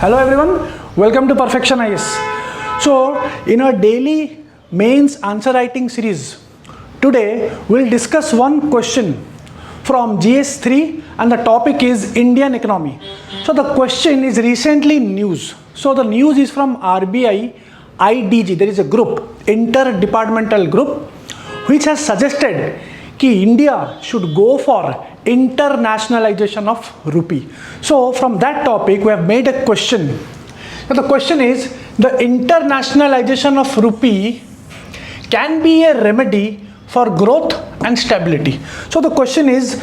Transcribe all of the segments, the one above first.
Hello everyone, welcome to Perfection IS. So in our daily mains answer writing series, today we'll discuss one question from GS3 and the topic is Indian economy. So the question is recently news. So the news is from RBI IDG. There is a group, interdepartmental group, which has suggested कि India should go for internationalization of rupee. So from that topic we have made a question. So the question is, the internationalization of rupee can be a remedy for growth and stability. So the question is,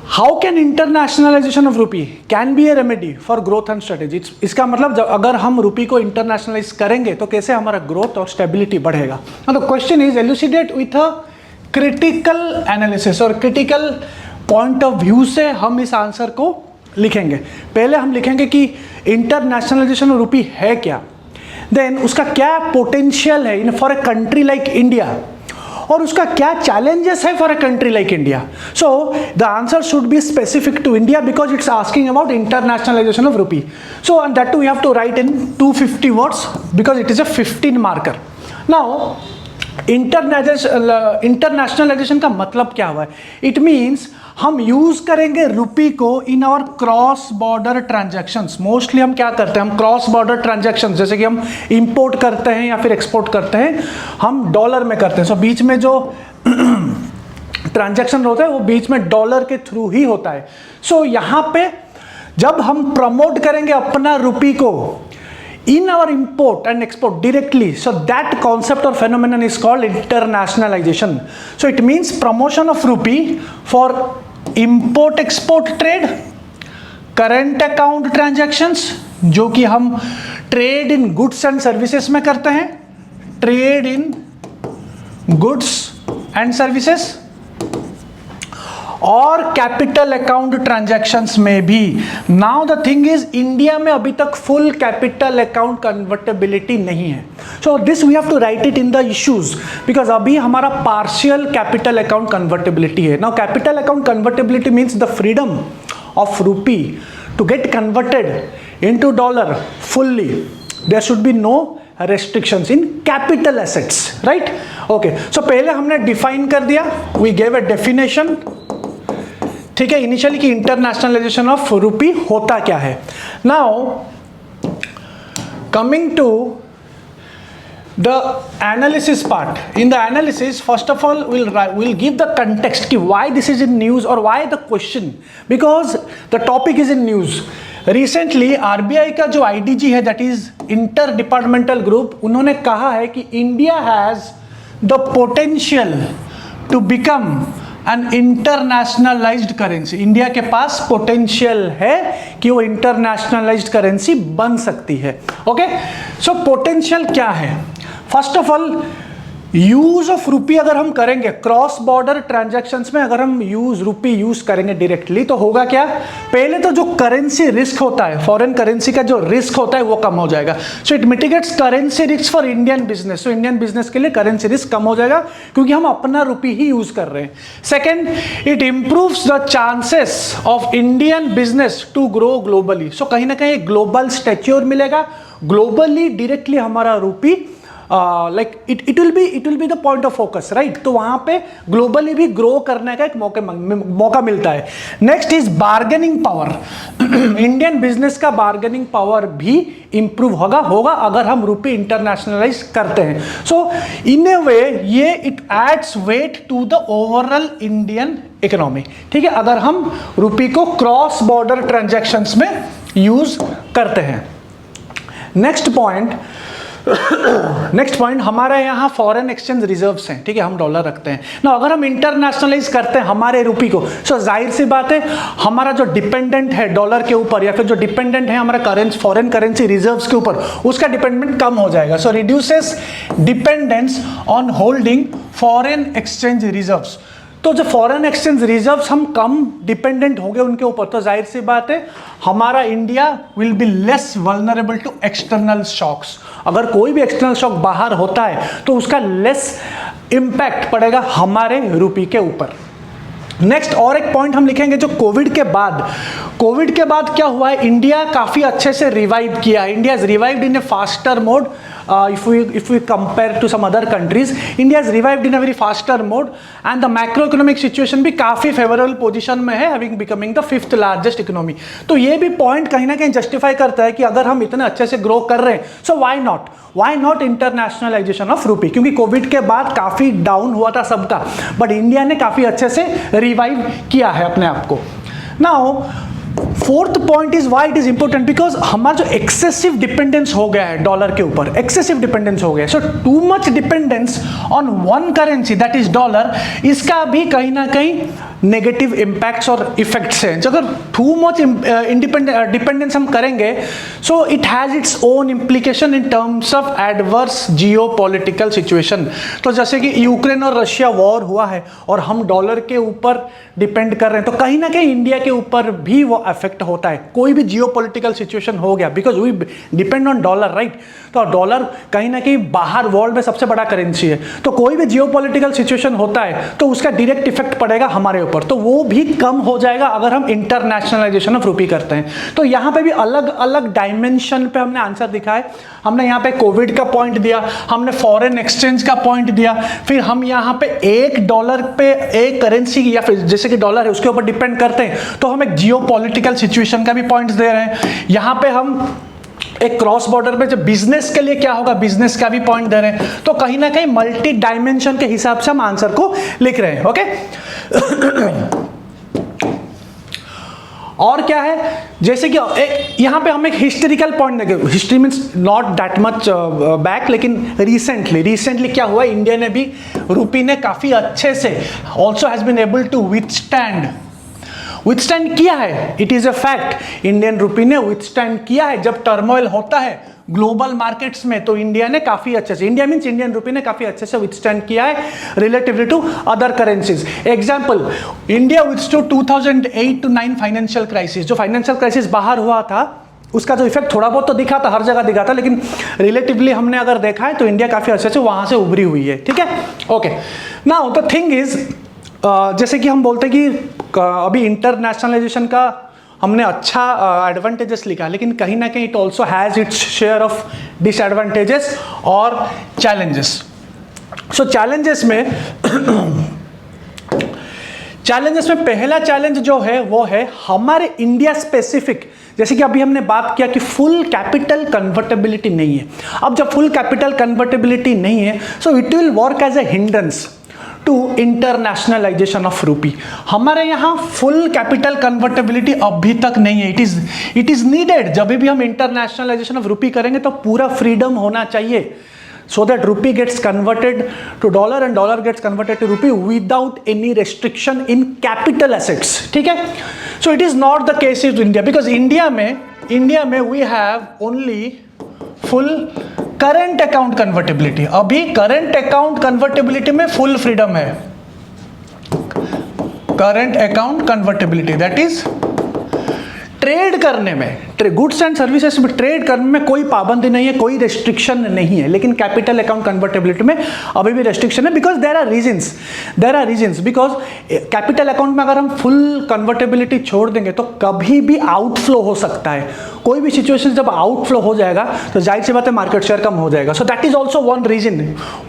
how can internationalization of rupee can be a remedy for growth and strategy? इसका मतलब जब अगर हम rupee को internationalise करेंगे तो कैसे हमारा ग्रोथ और स्टेबिलिटी बढ़ेगा. Now the question is elucidate with a critical analysis और क्रिटिकल पॉइंट ऑफ व्यू से हम इस आंसर को लिखेंगे. पहले हम लिखेंगे कि इंटरनेशनलाइजेशन ऑफ रुपी है क्या, देन उसका क्या पोटेंशियल है in for a country like India और उसका क्या चैलेंजेस है for a country like India. So the answer should be specific to India because it's asking about internationalisation of rupee. So and that too we have to write in 250 words because it is a 15 marker. Now internationalisation का मतलब क्या हुआ है? It means हम use करेंगे rupee को in our cross border transactions. Mostly हम क्या करते हैं, हम क्रॉस बॉर्डर ट्रांजैक्शंस जैसे कि हम इंपोर्ट करते हैं या फिर एक्सपोर्ट करते हैं, हम डॉलर में करते हैं. सो बीच में जो ट्रांजैक्शन होता है वो बीच में डॉलर के थ्रू ही होता है. सो यहाँ पे जब हम प्रमोट करेंगे अपना रुपी को in our import and export directly, so that concept or phenomenon is called internationalization. So it means promotion of rupee for import export trade, current account transactions जो कि हम trade in goods and services में करते हैं, trade in goods and services, और capital account transactions में भी. Now the thing is, India में अभी तक फुल कैपिटल अकाउंट कन्वर्टेबिलिटी नहीं है. So this we have to write it in the issues because अभी हमारा पार्शियल कैपिटल अकाउंट कन्वर्टेबिलिटी है. Now capital account convertibility means the freedom of rupee to get converted into dollar fully. There should be no restrictions in capital assets, right? Okay, so पहले हमने define कर दिया, we gave a definition, ठीक है, initially कि internationalisation of रुपी होता क्या है. Now coming to the analysis part. In the analysis first of all we'll give the context कि why this is in news or why the question, because the topic is in news. Recently RBI का जो IDG है, that is inter departmental group, उन्होंने कहा है कि India has the potential to become an internationalised currency. India के पास potential है कि वो इंटरनेशनलाइज्ड करेंसी बन सकती है. ओके, सो पोटेंशियल क्या है? First of all, use of rupee अगर हम करेंगे क्रॉस बॉर्डर ट्रांजैक्शंस में, अगर हम रुपी यूज करेंगे डायरेक्टली तो होगा क्या? पहले तो जो करेंसी रिस्क होता है, फॉरेन करेंसी का जो रिस्क होता है वो कम हो जाएगा. So it mitigates currency risk for Indian business. So Indian business के लिए करेंसी रिस्क कम हो जाएगा क्योंकि हम अपना रुपी ही यूज कर रहे हैं. Second, it improves the chances of Indian business to grow globally. So कहीं ना कहीं ग्लोबल स्टैच्योर मिलेगा. ग्लोबली डायरेक्टली हमारा rupee like it will be the point of focus, right? तो वहां पे ग्लोबली भी ग्रो करने का एक मौका मिलता है. Next is bargaining power. Indian business का बार्गेनिंग पावर भी इंप्रूव होगा अगर हम रुपी इंटरनेशनलाइज करते हैं. सो इन ए वे ये it adds weight to the overall Indian economy. ठीक है, अगर हम रुपी को क्रॉस बॉर्डर ट्रांजैक्शंस में यूज करते हैं. नेक्स्ट पॉइंट हमारे यहाँ फॉरेन एक्सचेंज रिजर्व्स हैं. ठीक है, हम डॉलर रखते हैं ना. अगर हम इंटरनेशनलाइज करते हैं हमारे रुपी को, सो जाहिर सी बात है हमारा जो डिपेंडेंट है डॉलर के ऊपर या फिर जो डिपेंडेंट है हमारा फॉरेन करेंसी रिजर्व्स के ऊपर, उसका डिपेंडेंट कम हो जाएगा. So reduces dependence on holding foreign exchange reserves. तो जो फॉरेन एक्सचेंज रिजर्व्स हम कम डिपेंडेंट हो गए उनके ऊपर, तो जाहिर सी बात है हमारा India will be less vulnerable to external shocks. अगर कोई भी एक्सटर्नल शॉक बाहर होता है तो उसका लेस इम्पैक्ट पड़ेगा हमारे रुपी के ऊपर. नेक्स्ट और एक पॉइंट हम लिखेंगे जो कोविड के बाद क्या हुआ है, इंडिया काफ़ी अच्छे से रिवाइव किया है. India is revived in A faster mode. If we compare to some other countries, India has revived in a very faster mode and the macroeconomic situation भी काफ़ी favorable position में है, having becoming the 5th largest economy. तो ये भी point कहीं ना कहीं justify करता है कि अगर हम इतने अच्छे से grow कर रहे हैं, so why not internationalization of rupee? क्योंकि कोविड के बाद काफ़ी डाउन हुआ था सबका, बट इंडिया ने काफ़ी अच्छे से रिवाइव किया है अपने आप को. Now fourth point is why it is important, because हमारा जो एक्सेसिव डिपेंडेंस हो गया है डॉलर के ऊपर, एक्सेसिव डिपेंडेंस हो गया है. So too much dependence on one currency that is dollar, इसका भी कहीं ना कहीं नेगेटिव इम्पैक्ट्स और इफेक्ट्स हैं. अगर टू मच डिपेंडेंस हम करेंगे, so it has its own implication in terms of adverse Jio political situation. तो जैसे कि यूक्रेन और रशिया वॉर हुआ है और हम डॉलर के ऊपर डिपेंड कर रहे हैं, तो कहीं ना कहीं इंडिया के ऊपर भी वो अफेक्ट होता है. कोई भी जियो पॉलिटिकल सिचुएशन हो गया, because we depend on dollar, right. तो डॉलर कहीं ना कहीं बाहर वर्ल्ड में सबसे बड़ा करेंसी है, तो कोई भी जियो पॉलिटिकल सिचुएशन होता है तो उसका डायरेक्ट इफेक्ट पड़ेगा हमारे ऊपर, तो वो भी कम हो जाएगा अगर हम इंटरनेशनलाइजेशन ऑफ रूपी करते हैं. तो यहाँ पे भी अलग अलग डायमेंशन पे हमने आंसर दिखा है. हमने यहाँ पे कोविड का पॉइंट दिया, हमने फॉरेन एक्सचेंज का पॉइंट दिया, फिर हम यहाँ पे एक डॉलर पे एक करेंसी या फिर जैसे कि डॉलर है उसके ऊपर डिपेंड करते हैं, तो हम एक जियो पॉलिटिकल सिचुएशन का भी पॉइंट्स दे रहे हैं. यहाँ पे हम एक क्रॉस बॉर्डर पे जब बिजनेस के लिए क्या होगा, बिजनेस का भी पॉइंट दे रहे हैं. तो कहीं ना कहीं मल्टी डायमेंशन के हिसाब से हम आंसर को लिख रहे हैं. ओके और क्या है, जैसे कि यहाँ पे हम एक हिस्टोरिकल पॉइंट देंगे. History means not that much back, लेकिन रिसेंटली क्या हुआ, इंडिया ने भी, रूपी ने काफ़ी अच्छे से also has been able to withstand किया है. It is a fact, Indian rupee ने विथस्टैंड किया है. जब टर्मोइल होता है ग्लोबल मार्केट्स में, तो इंडिया ने काफ़ी अच्छे से, इंडिया मीन्स इंडियन रूपी ने काफ़ी अच्छे से विथस्टैंड किया है relatively to other currencies. Example, India withstood 2008 to 9 financial crisis. जो फाइनेंशियल क्राइसिस बाहर हुआ था उसका जो इफेक्ट थोड़ा बहुत तो दिखा था, हर जगह दिखा था, लेकिन रिलेटिवली हमने अगर देखा है तो इंडिया काफ़ी अच्छे से वहाँ से उभरी हुई है. ठीक है, okay. Now the thing is, जैसे कि हम बोलते हैं कि अभी इंटरनेशनलाइजेशन का हमने अच्छा एडवांटेजेस लिखा, लेकिन कहीं ना कहीं it also has its share of disadvantages और चैलेंजेस. सो चैलेंजेस में पहला चैलेंज जो है वो है हमारे इंडिया स्पेसिफिक. जैसे कि अभी हमने बात किया कि फुल कैपिटल कन्वर्टेबिलिटी नहीं है. अब जब फुल कैपिटल कन्वर्टेबिलिटी नहीं है, so it will work as a hindrance to internationalisation of rupee. हमारे यहाँ फुल कैपिटल कन्वर्टेबिलिटी अभी तक नहीं है. It is needed. जब भी हम इंटरनेशनलाइजेशन ऑफ रूपी करेंगे तो पूरा फ्रीडम होना चाहिए, so that rupee gets converted to dollar and dollar gets converted to rupee without any restriction in capital assets. ठीक है, so it is not the case in India, because India में we have only full current account convertibility. अभी current account convertibility में full freedom है. Current account convertibility that is trade करने में, goods and services में trade करने में कोई पाबंदी नहीं है, कोई रेस्ट्रिक्शन नहीं है. लेकिन कैपिटल अकाउंट कन्वर्टेबिलिटी में अभी भी रेस्ट्रिक्शन है, because there are reasons. Because capital account में अगर हम फुल कन्वर्टेबिलिटी छोड़ देंगे तो कभी भी आउटफ्लो हो सकता है. कोई भी सिचुएशन जब आउटफ्लो हो जाएगा तो जाहिर सी बात है मार्केट शेयर कम हो जाएगा. So that is also one reason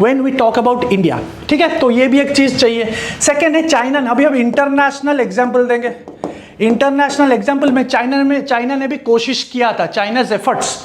when we talk about India. ठीक है, तो ये भी एक चीज़ चाहिए. सेकेंड है चाइना. अभी हम इंटरनेशनल एग्जाम्पल देंगे. इंटरनेशनल एग्जाम्पल में चाइना ने भी कोशिश किया था. China's efforts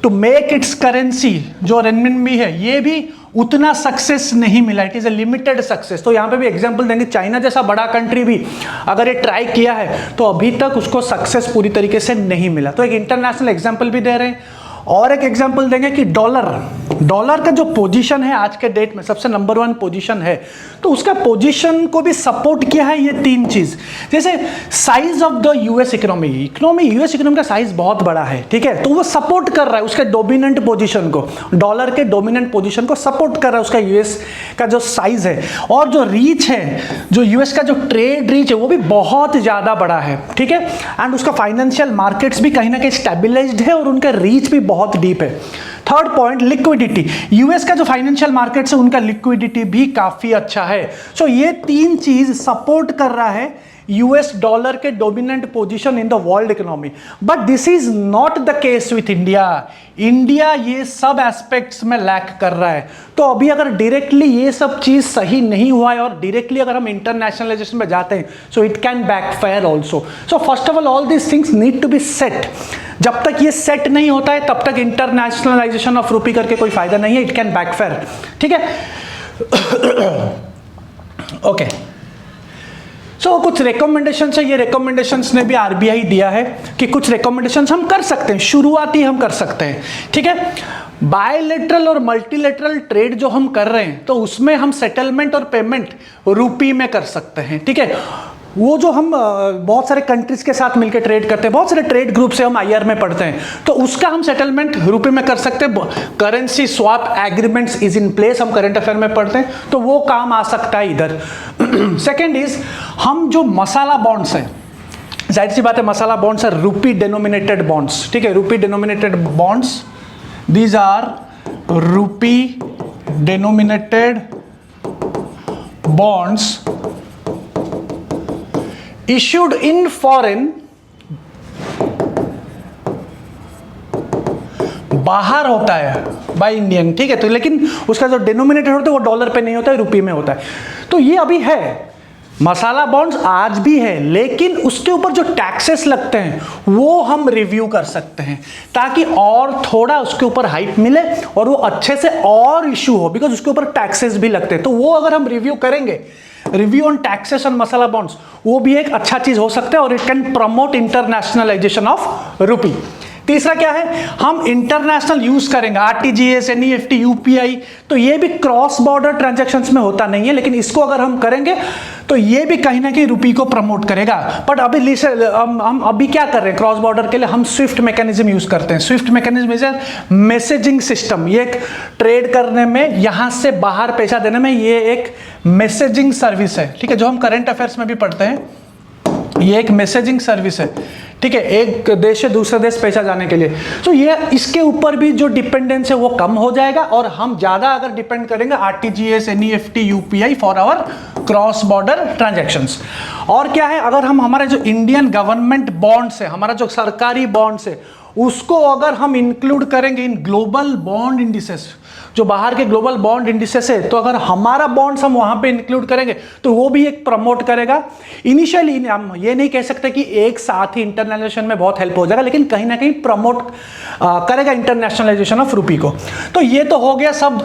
to make its currency जो रेनमिनबी है, ये भी उतना सक्सेस नहीं मिला. It is a limited success. तो यहाँ पे भी एग्जाम्पल देंगे. चाइना जैसा बड़ा कंट्री भी अगर ये ट्राई किया है तो अभी तक उसको सक्सेस पूरी तरीके से नहीं मिला. तो एक इंटरनेशनल एग्जाम्पल भी दे रहे हैं. और एक एग्जाम्पल देंगे कि डॉलर का जो पोजीशन है आज के डेट में सबसे नंबर 1 पोजीशन है, तो उसका पोजीशन को भी सपोर्ट किया है ये 3 चीज. जैसे size of the US economy US economy का साइज बहुत बड़ा है. ठीक है, तो वो सपोर्ट कर रहा है उसके डोमिनेंट पोजीशन को, डॉलर के डोमिनेंट पोजीशन को सपोर्ट कर रहा है उसका यूएस का जो साइज है. और जो रीच है, जो यूएस का जो ट्रेड रीच है वो भी बहुत ज़्यादा बड़ा है. ठीक है, एंड उसका फाइनेंशियल मार्केट्स भी कहीं ना कहीं स्टेबलाइज्ड है और उनका रीच भी बहुत डीप है. Third point, liquidity. यूएस का जो फाइनेंशियल मार्केट्स है उनका लिक्विडिटी भी काफी अच्छा है। सो ये तीन चीज सपोर्ट कर रहा है यूएस डॉलर के dominant position in the world economy. But this is not the case with India. India ये सब एस्पेक्ट्स में लैक कर रहा है। तो अभी अगर डायरेक्टली ये सब चीज सही नहीं हुआ है और डायरेक्टली अगर हम इंटरनेशनलाइजेशन में जाते हैं, so it can backfire also. So first of all this things need to be set. जब तक ये सेट नहीं होता है तब तक इंटरनेशनलाइजेशन ऑफ रुपी करके कोई फायदा नहीं है, इट कैन बैकफायर। ठीक है, ओके। सो कुछ रिकमेंडेशंस है, ये रिकमेंडेशंस ने भी आरबीआई दिया है कि कुछ रिकमेंडेशंस हम कर सकते हैं, शुरुआती हम कर सकते हैं। ठीक है, बायलैटरल और मल्टीलैटरल ट्रेड जो हम कर रहे हैं तो उसमें हम सेटलमेंट और पेमेंट रुपी में कर सकते हैं। ठीक है, वो जो हम बहुत सारे कंट्रीज के साथ मिलकर ट्रेड करते हैं, बहुत सारे ट्रेड ग्रुप से हम आईआर में पढ़ते हैं, तो उसका हम सेटलमेंट रुपए में कर सकते हैं। Currency swap agreements is in place, हम करंट अफेयर में पढ़ते हैं, तो वो काम आ सकता है इधर। सेकेंड इज, हम जो मसाला बॉन्ड्स हैं, जाहिर सी बात है masala bonds are rupee denominated bonds. ठीक है, rupee denominated bonds, these are rupee denominated bonds issued in foreign, बाहर होता है बाय इंडियन। ठीक है, तो लेकिन उसका जो डिनोमिनेटर होता है वो डॉलर पे नहीं होता है, रुपये में होता है। तो ये अभी है, मसाला बॉन्ड्स आज भी है, लेकिन उसके ऊपर जो टैक्सेस लगते हैं वो हम रिव्यू कर सकते हैं ताकि और थोड़ा उसके ऊपर हाइप मिले और वो अच्छे से और इशू हो, बिकॉज उसके ऊपर टैक्सेस भी लगते हैं। तो वो अगर हम रिव्यू करेंगे, review on taxes on masala bonds, वो भी एक अच्छा चीज हो सकता है और it can promote internationalisation of रुपी। तीसरा क्या है, हम इंटरनेशनल यूज करेंगे आरटीजीएस, एनईएफटी, यूपीआई, तो ये भी क्रॉस बॉर्डर ट्रांजैक्शंस में होता नहीं है, लेकिन इसको अगर हम करेंगे तो ये भी कहीं ना कहीं रुपी को प्रमोट करेगा। बट अभी हम अभी क्या कर रहे हैं, क्रॉस बॉर्डर के लिए हम स्विफ्ट मैकेनिज्म यूज करते हैं। Swift mechanism is messaging system, ये एक ट्रेड करने में, यहां से बाहर पैसा देने में, ये एक मैसेजिंग सर्विस है। ठीक है, जो हम करंट अफेयर्स में भी पढ़ते हैं, ये एक मैसेजिंग सर्विस है। ठीक है, एक देश से दूसरे देश पैसा जाने के लिए। तो ये इसके ऊपर भी जो डिपेंडेंस है वो कम हो जाएगा और हम ज्यादा अगर डिपेंड करेंगे RTGS, NEFT, UPI for our cross border transactions. और क्या है, अगर हम हमारे जो इंडियन गवर्नमेंट बॉन्ड्स है, हमारा जो सरकारी बॉन्ड्स है, उसको अगर हम इंक्लूड करेंगे इन ग्लोबल बॉन्ड इंडिसेस, जो बाहर के ग्लोबल बॉन्ड इंडिसेस है, तो अगर हमारा बॉन्ड्स हम वहां पे इंक्लूड करेंगे तो वो भी एक प्रमोट करेगा। इनिशियली हम ये नहीं कह सकते कि एक साथ ही इंटरनेशनलाइजेशन में बहुत हेल्प हो जाएगा, लेकिन कहीं ना कहीं प्रमोट करेगा इंटरनेशनलाइजेशन ऑफ रुपी को। तो ये तो हो गया सब,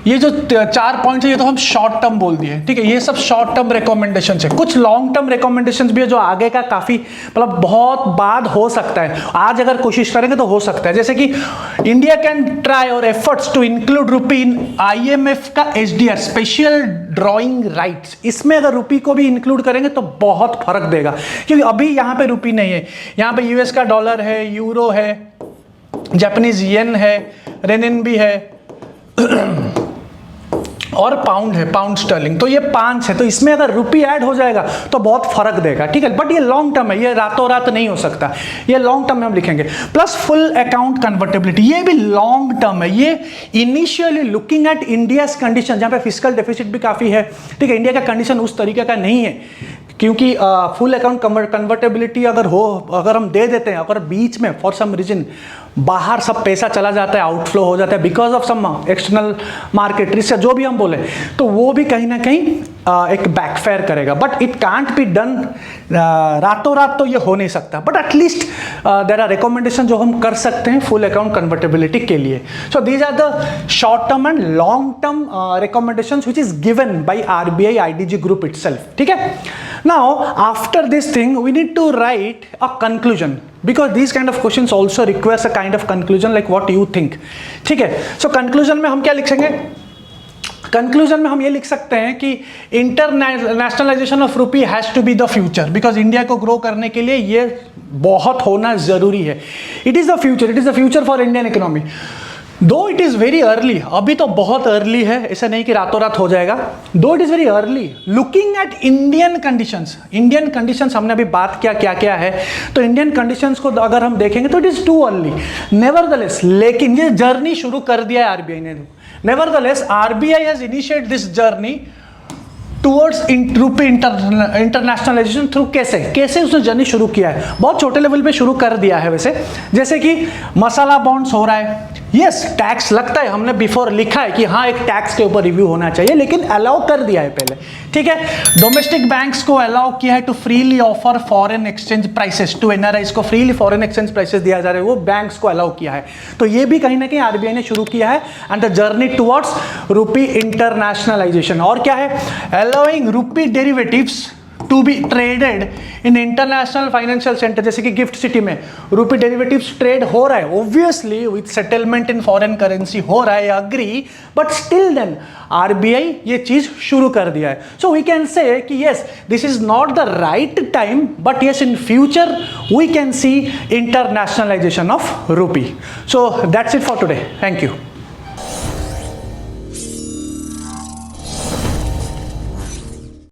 ये जो 4 पॉइंट्स है ये तो हम शॉर्ट टर्म बोल दिए। ठीक है, ये सब शॉर्ट टर्म रिकमेंडेशन है। कुछ लॉन्ग टर्म रिकमेंडेशन भी है जो आगे का काफी मतलब बहुत बाद हो सकता है, आज अगर कोशिश करेंगे तो हो सकता है। जैसे कि इंडिया कैन ट्राई और efforts to include rupee in IMF का एसडीआर, स्पेशल ड्रॉइंग राइट्स। इसमें अगर रुपी को भी इंक्लूड करेंगे तो बहुत फर्क देगा, क्योंकि अभी यहां पे रुपी नहीं है, यहां पे यूएस का डॉलर है, यूरो है, जापानीज येन है, रेनिनबी है और पाउंड है, पाउंड स्टर्लिंग। तो ये 5 है, तो इसमें अगर रुपी ऐड हो जाएगा तो बहुत फर्क देगा। ठीक है, बट ये लॉन्ग टर्म है, ये रातों रात नहीं हो सकता, ये लॉन्ग टर्म में हम लिखेंगे। प्लस फुल अकाउंट कन्वर्टेबिलिटी, ये भी लॉन्ग टर्म है। ये initially looking at India's condition, जहां पे फिस्कल डेफिसिट भी काफी है। ठीक है, इंडिया का कंडीशन उस तरीके का नहीं है, क्योंकि फुल अकाउंट कन्वर्टेबिलिटी अगर हम दे देते हैं, अगर बीच में फॉर सम रीजन बाहर सब पैसा चला जाता है, आउटफ्लो हो जाता है because of some external market risk, जो भी हम बोले, तो वो भी कहीं ना कहीं एक बैकफायर करेगा। But it can't be done, रातों रात तो ये हो नहीं सकता, but at least there are recommendation जो हम कर सकते हैं फुल अकाउंट कन्वर्टेबिलिटी के लिए। So these are the short term and long term recommendations which is given by RBI IDG group itself. ठीक है, now after this thing we need to write a conclusion, because these kind of questions also requires a kind of conclusion like what you think. ठीक है, so conclusion में हम क्या लिखेंगे? Conclusion में हम ये लिख सकते हैं कि internationalisation of rupee has to be the future, because India को ग्रो करने के लिए ये बहुत होना जरूरी है। It is the future, it is the future for Indian economy. Though it is very early, अभी तो बहुत अर्ली है, ऐसा नहीं कि रातों रात हो जाएगा। दो it is very early, looking at Indian conditions हमने अभी बात किया क्या क्या है, तो इंडियन कंडीशंस को अगर हम देखेंगे तो it is too early. Nevertheless, लेकिन ये जर्नी शुरू कर दिया है आरबीआई ने। Nevertheless RBI has initiate this journey towards रूपी इंटरनेशनलाइजेशन थ्रू कैसे उसने जर्नी शुरू किया है। बहुत छोटे लेवल पे शुरू कर दिया है वैसे, जैसे कि मसाला बॉन्ड्स हो रहा है, यस टैक्स लगता है, हमने बिफोर लिखा है कि हाँ एक टैक्स के ऊपर रिव्यू होना चाहिए, लेकिन अलाउ कर दिया है पहले, ठीक है। डोमेस्टिक बैंक्स को अलाउ किया है to freely offer foreign exchange prices to NRIs को, फ्रीली फॉरेन एक्सचेंज प्राइसेस दिया जा रहा है, वो बैंक्स को अलाउ किया है। तो ये भी कहीं ना कहीं आरबीआई ने शुरू किया है, and the journey towards rupee internationalisation. और क्या है, allowing rupee derivatives to be traded in international financial centre, जैसे कि गिफ्ट सिटी में रूपी डेरिवेटिव्स ट्रेड हो रहा है, obviously with settlement in foreign currency हो रहा है, agree, but still then RBI ये चीज शुरू कर दिया है। सो वी कैन से कि yes this is not the right time, but yes in future we can see internationalisation of rupee. So that's it for today, thank you.